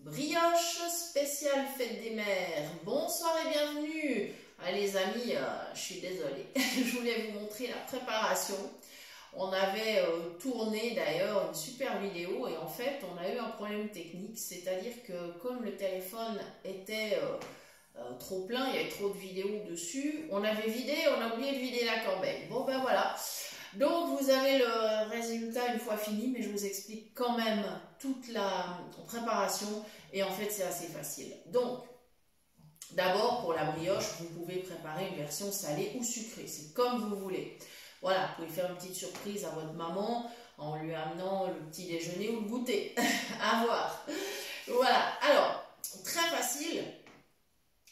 Brioche spéciale fête des mères. Bonsoir et bienvenue. Ah, les amis, je suis désolée. Je voulais vous montrer la préparation. On avait tourné d'ailleurs une super vidéo et en fait on a eu un problème technique, c'est-à-dire que comme le téléphone était trop plein, il y avait trop de vidéos dessus, on avait vidé, on a oublié de vider la corbeille. Bon ben voilà. Donc vous avez le résultat une fois fini, mais je vous explique quand même toute la préparation et en fait c'est assez facile. Donc d'abord pour la brioche, vous pouvez préparer une version salée ou sucrée, c'est comme vous voulez. Voilà, vous pouvez faire une petite surprise à votre maman en lui amenant le petit déjeuner ou le goûter. À voir. Voilà, alors très facile.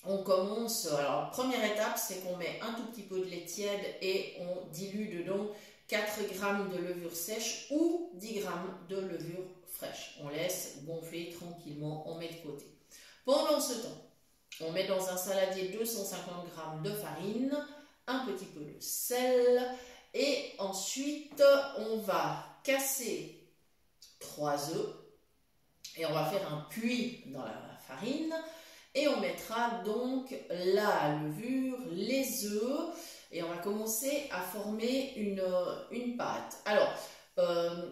On commence, alors première étape c'est qu'on met un tout petit peu de lait tiède et on dilue dedans 4 g de levure sèche ou 10 g de levure fraîche. On laisse gonfler tranquillement, on met de côté. Pendant ce temps, on met dans un saladier 250 g de farine, un petit peu de sel et ensuite on va casser 3 œufs et on va faire un puits dans la farine. Et on mettra donc la levure, les œufs, et on va commencer à former une pâte. Alors,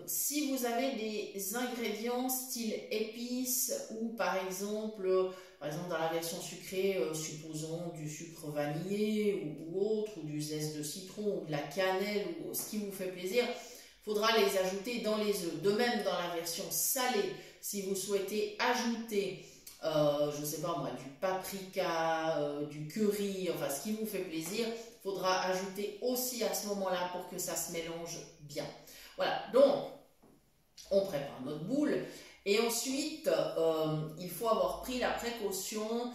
si vous avez des ingrédients style épices ou par exemple dans la version sucrée, supposons du sucre vanillé ou autre, ou du zeste de citron ou de la cannelle ou ce qui vous fait plaisir, il faudra les ajouter dans les œufs. De même dans la version salée, si vous souhaitez ajouter je sais pas moi, du paprika, du curry, enfin ce qui vous fait plaisir, il faudra ajouter aussi à ce moment-là pour que ça se mélange bien. Voilà, donc on prépare notre boule et ensuite il faut avoir pris la précaution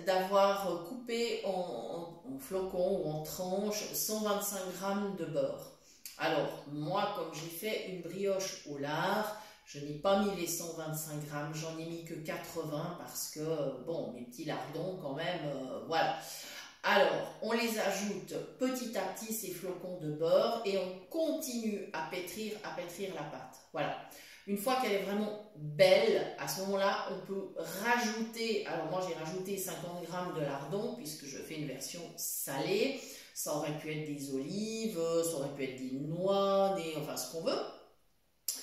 d'avoir coupé en flocons ou en tranches 125 g de beurre. Alors moi comme j'ai fait une brioche au lard, je n'ai pas mis les 125 g, j'en ai mis que 80 parce que, bon, mes petits lardons quand même, voilà. Alors, on les ajoute petit à petit, ces flocons de beurre, et on continue à pétrir la pâte. Voilà. Une fois qu'elle est vraiment belle, à ce moment-là, on peut rajouter, alors moi j'ai rajouté 50 g de lardons, puisque je fais une version salée. Ça aurait pu être des olives, ça aurait pu être des noix, enfin ce qu'on veut.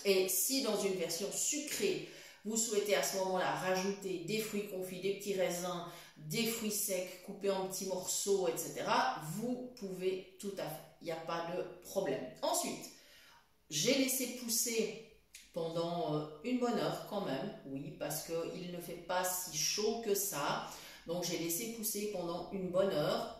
Et si dans une version sucrée, vous souhaitez à ce moment-là rajouter des fruits confits, des petits raisins, des fruits secs coupés en petits morceaux, etc., vous pouvez tout à fait. Il n'y a pas de problème. Ensuite, j'ai laissé pousser pendant une bonne heure quand même, oui, parce qu'il ne fait pas si chaud que ça. Donc j'ai laissé pousser pendant une bonne heure.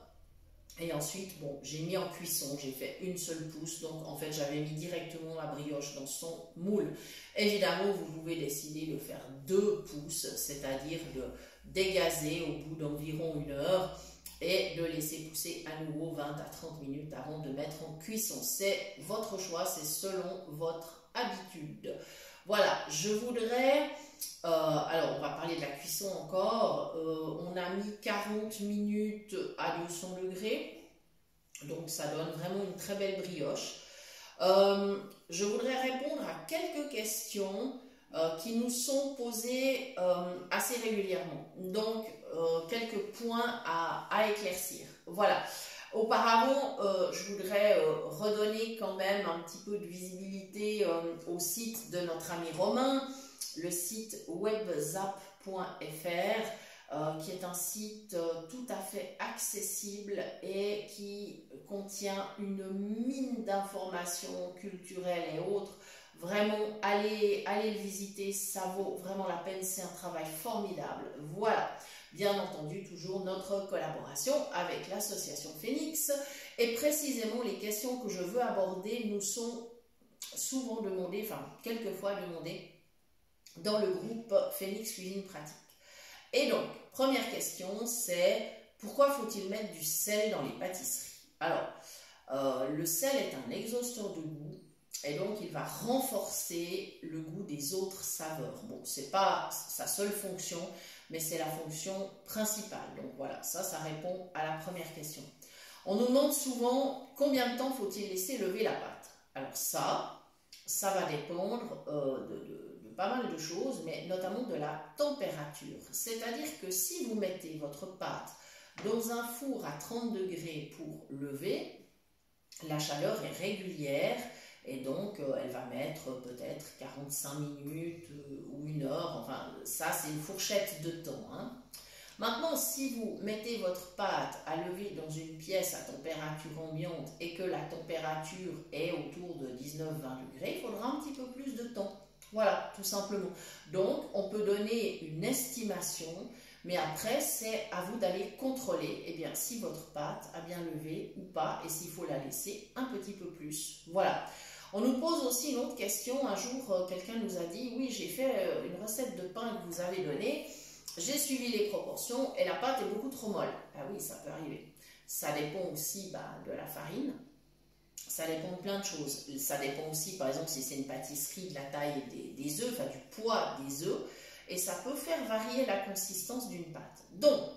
Et ensuite, bon, j'ai mis en cuisson, j'ai fait une seule pousse, donc en fait j'avais mis directement la brioche dans son moule. Évidemment, vous pouvez décider de faire 2 pousses, c'est-à-dire de dégazer au bout d'environ 1 heure et de laisser pousser à nouveau 20 à 30 minutes avant de mettre en cuisson. C'est votre choix, c'est selon votre habitude. Voilà, je voudrais... alors, on va parler de la cuisson encore. On a mis 40 minutes à 200 degrés. Donc, ça donne vraiment une très belle brioche. Je voudrais répondre à quelques questions qui nous sont posées assez régulièrement. Donc, quelques points à éclaircir. Voilà. Auparavant, je voudrais redonner quand même un petit peu de visibilité au site de notre ami Romain, le site webzap.fr, qui est un site tout à fait accessible et qui contient une mine d'informations culturelles et autres. Vraiment, allez le visiter, ça vaut vraiment la peine, c'est un travail formidable. Voilà, bien entendu, toujours notre collaboration avec l'association Phoenix. Et précisément, les questions que je veux aborder nous sont souvent demandées, enfin, quelquefois demandées, dans le groupe Phoenix Cuisine Pratique. Et donc, première question, c'est pourquoi faut-il mettre du sel dans les pâtisseries? Alors, le sel est un exhausteur de goût et donc il va renforcer le goût des autres saveurs. Bon, c'est pas sa seule fonction, mais c'est la fonction principale. Donc voilà, ça répond à la première question. On nous demande souvent combien de temps faut-il laisser lever la pâte. Alors ça va dépendre de pas mal de choses, mais notamment de la température. C'est-à-dire que si vous mettez votre pâte dans un four à 30 degrés pour lever, la chaleur est régulière et donc elle va mettre peut-être 45 minutes ou 1 heure. Enfin, ça, c'est une fourchette de temps, hein. Maintenant, si vous mettez votre pâte à lever dans une pièce à température ambiante et que la température est autour de 19-20 degrés, il faudra un petit peu plus de temps. Voilà, tout simplement. Donc, on peut donner une estimation, mais après, c'est à vous d'aller contrôler si votre pâte a bien levé ou pas et s'il faut la laisser un petit peu plus. Voilà. On nous pose aussi une autre question. Un jour, quelqu'un nous a dit, oui, j'ai fait une recette de pain que vous avez donnée. J'ai suivi les proportions et la pâte est beaucoup trop molle. Ah oui, ça peut arriver. Ça dépend aussi de la farine. Ça dépend de plein de choses. Ça dépend aussi, par exemple, si c'est une pâtisserie, de la taille des œufs, enfin du poids des œufs. Et ça peut faire varier la consistance d'une pâte. Donc,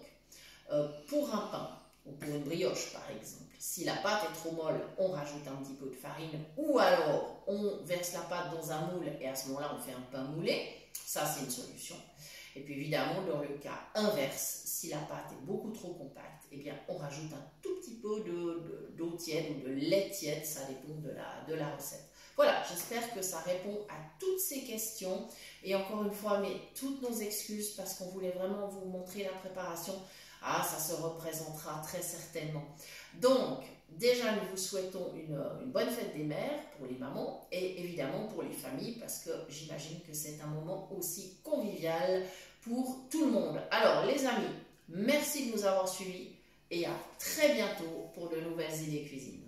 pour un pain ou pour une brioche, par exemple, si la pâte est trop molle, on rajoute un petit peu de farine ou alors on verse la pâte dans un moule et à ce moment-là, on fait un pain moulé. Ça, c'est une solution. Et puis évidemment, dans le cas inverse, si la pâte est beaucoup trop compacte, on rajoute un tout petit peu d'eau tiède ou de lait tiède, ça dépend de la recette. Voilà, j'espère que ça répond à toutes ces questions. Et encore une fois, mais toutes nos excuses parce qu'on voulait vraiment vous montrer la préparation. Ah, ça se représentera très certainement. Donc, déjà, nous vous souhaitons une bonne fête des mères pour les mamans et évidemment pour les familles parce que j'imagine que c'est un moment aussi convivial pour tout le monde. Alors, les amis, merci de nous avoir suivis et à très bientôt pour de nouvelles idées cuisine.